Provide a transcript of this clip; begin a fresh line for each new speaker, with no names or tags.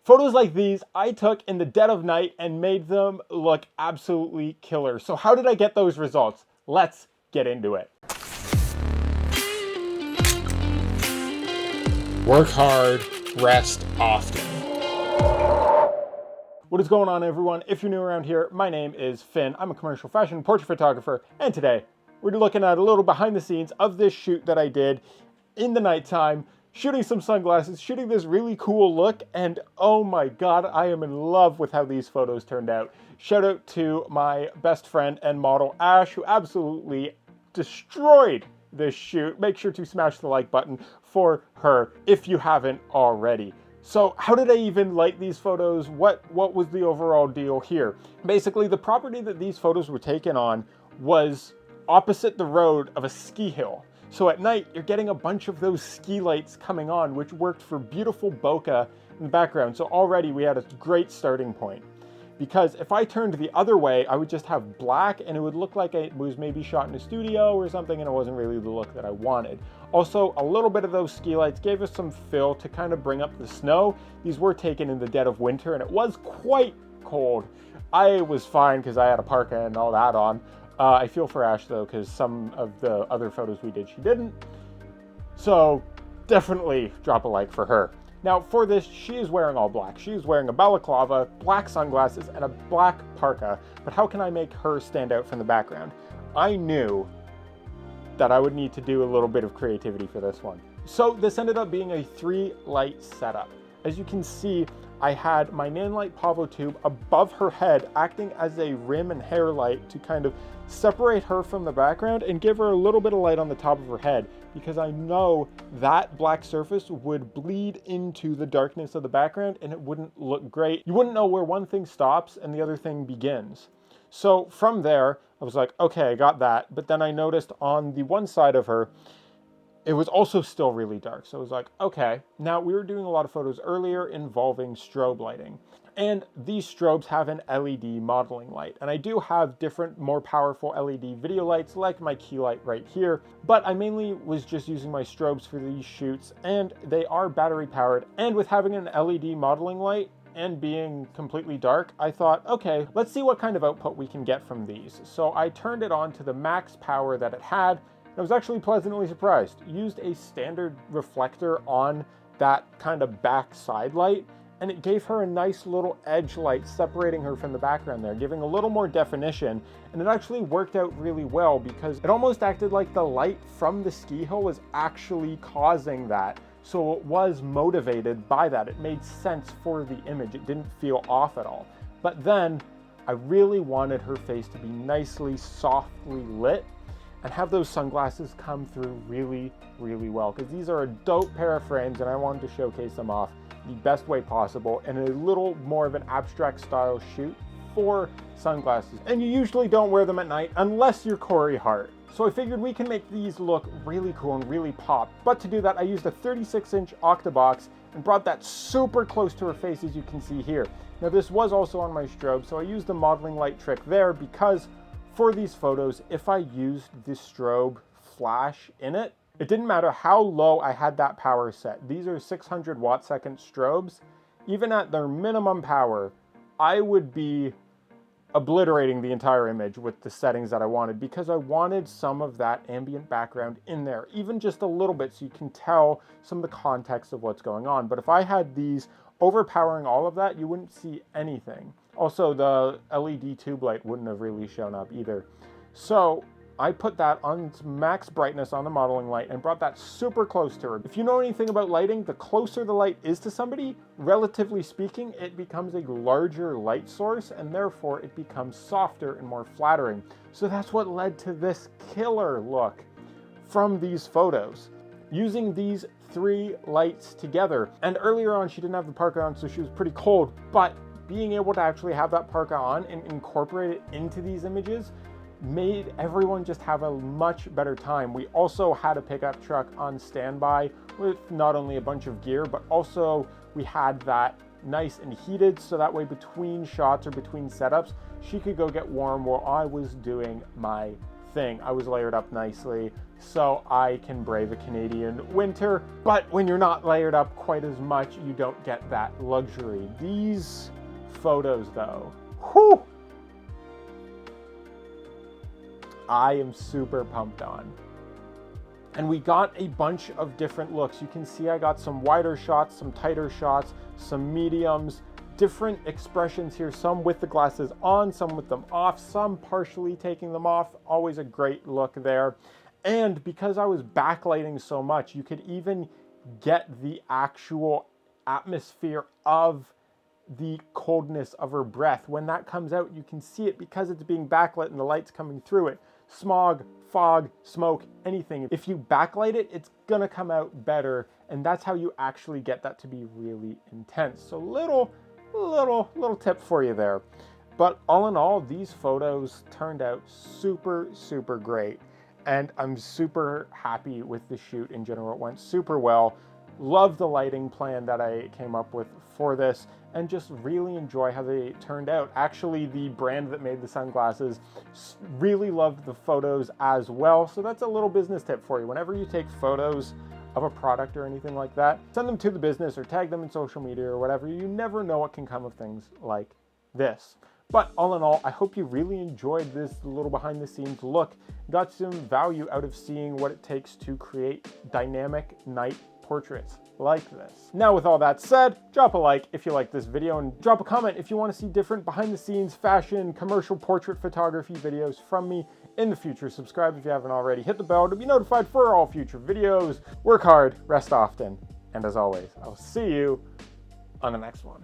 Photos like these I took in the dead of night and made them look absolutely killer. So how did I get those results? Let's get into it.
Work hard, rest often.
What is going on, everyone? If you're new around here, my name is Finn. I'm a commercial fashion portrait photographer, and today we're looking at a little behind the scenes of this shoot that I did in the nighttime, shooting some sunglasses, shooting this really cool look, and oh my god, I am in love with how these photos turned out. Shout out to my best friend and model, Ash, who absolutely destroyed this shoot. Make sure to smash the like button for her if you haven't already. So how did I even light these photos? What was the overall deal here? Basically, the property that these photos were taken on was opposite the road of a ski hill. So at night, you're getting a bunch of those ski lights coming on, which worked for beautiful bokeh in the background. So already we had a great starting point. Because if I turned the other way, I would just have black and it would look like it was maybe shot in a studio or something, and it wasn't really the look that I wanted. Also, a little bit of those ski lights gave us some fill to kind of bring up the snow. These were taken in the dead of winter and it was quite cold. I was fine because I had a parka and all that on. I feel for Ash though, because some of the other photos we did, she didn't. So definitely drop a like for her. Now for this, she is wearing all black. She is wearing a balaclava, black sunglasses, and a black parka. But how can I make her stand out from the background? I knew that I would need to do a little bit of creativity for this one. So this ended up being a 3-light setup. As you can see, I had my Nanlite Pavo tube above her head, acting as a rim and hair light to kind of separate her from the background and give her a little bit of light on the top of her head, because I know that black surface would bleed into the darkness of the background and it wouldn't look great. You wouldn't know where one thing stops and the other thing begins. So from there, I was like, okay, I got that. But then I noticed on the one side of her, it was also still really dark. So I was like, okay. Now we were doing a lot of photos earlier involving strobe lighting. And these strobes have an LED modeling light. And I do have different, more powerful LED video lights like my key light right here. But I mainly was just using my strobes for these shoots, and they are battery powered. And with having an LED modeling light and being completely dark, I thought, okay, let's see what kind of output we can get from these. So I turned it on to the max power that it had. I was actually pleasantly surprised. Used a standard reflector on that kind of back side light, and it gave her a nice little edge light separating her from the background there, giving a little more definition. And it actually worked out really well because it almost acted like the light from the ski hill was actually causing that. So it was motivated by that. It made sense for the image. It didn't feel off at all. But then I really wanted her face to be nicely, softly lit and have those sunglasses come through really, really well, because these are a dope pair of frames and I wanted to showcase them off the best way possible in a little more of an abstract style shoot for sunglasses. And you usually don't wear them at night unless you're Corey Hart. So I figured we can make these look really cool and really pop. But to do that, I used a 36-inch Octabox and brought that super close to her face, as you can see here. Now this was also on my strobe, so I used the modeling light trick there because for these photos, if I used the strobe flash in it, it didn't matter how low I had that power set. These are 600 watt-second strobes. Even at their minimum power, I would be obliterating the entire image with the settings that I wanted, because I wanted some of that ambient background in there, even just a little bit, so you can tell some of the context of what's going on. But if I had these overpowering all of that, you wouldn't see anything. Also, the LED tube light wouldn't have really shown up either. So I put that on max brightness on the modeling light and brought that super close to her. If you know anything about lighting, the closer the light is to somebody, relatively speaking, it becomes a larger light source and therefore it becomes softer and more flattering. So that's what led to this killer look from these photos, using these 3 lights together. And earlier on, she didn't have the parka on, so she was pretty cold, but being able to actually have that parka on and incorporate it into these images made everyone just have a much better time. We also had a pickup truck on standby with not only a bunch of gear, but also we had that nice and heated, so that way between shots or between setups, she could go get warm while I was doing my thing. I was layered up nicely so I can brave a Canadian winter. But when you're not layered up quite as much, you don't get that luxury. These photos though, whew, I am super pumped on. And we got a bunch of different looks. You can see I got some wider shots, some tighter shots, some mediums, different expressions here, some with the glasses on, some with them off, some partially taking them off. Always a great look there. And because I was backlighting so much, you could even get the actual atmosphere of the coldness of her breath. When that comes out, you can see it because it's being backlit and the light's coming through it. Smog, fog, smoke, anything. If you backlight it, it's gonna come out better, and that's how you actually get that to be really intense. So little tip for you there. But all in all, these photos turned out super, super great. And I'm super happy with the shoot in general. It went super well. Love the lighting plan that I came up with for this, and just really enjoy how they turned out. Actually, the brand that made the sunglasses really loved the photos as well. So that's a little business tip for you. Whenever you take photos of a product or anything like that, send them to the business or tag them in social media or whatever. You never know what can come of things like this. But all in all, I hope you really enjoyed this little behind the scenes look, got some value out of seeing what it takes to create dynamic night portraits like this. Now, with all that said, drop a like if you like this video, and drop a comment if you want to see different behind the scenes fashion, commercial portrait photography videos from me in the future. Subscribe if you haven't already. Hit the bell to be notified for all future videos. Work hard, rest often, and as always, I'll see you on the next one.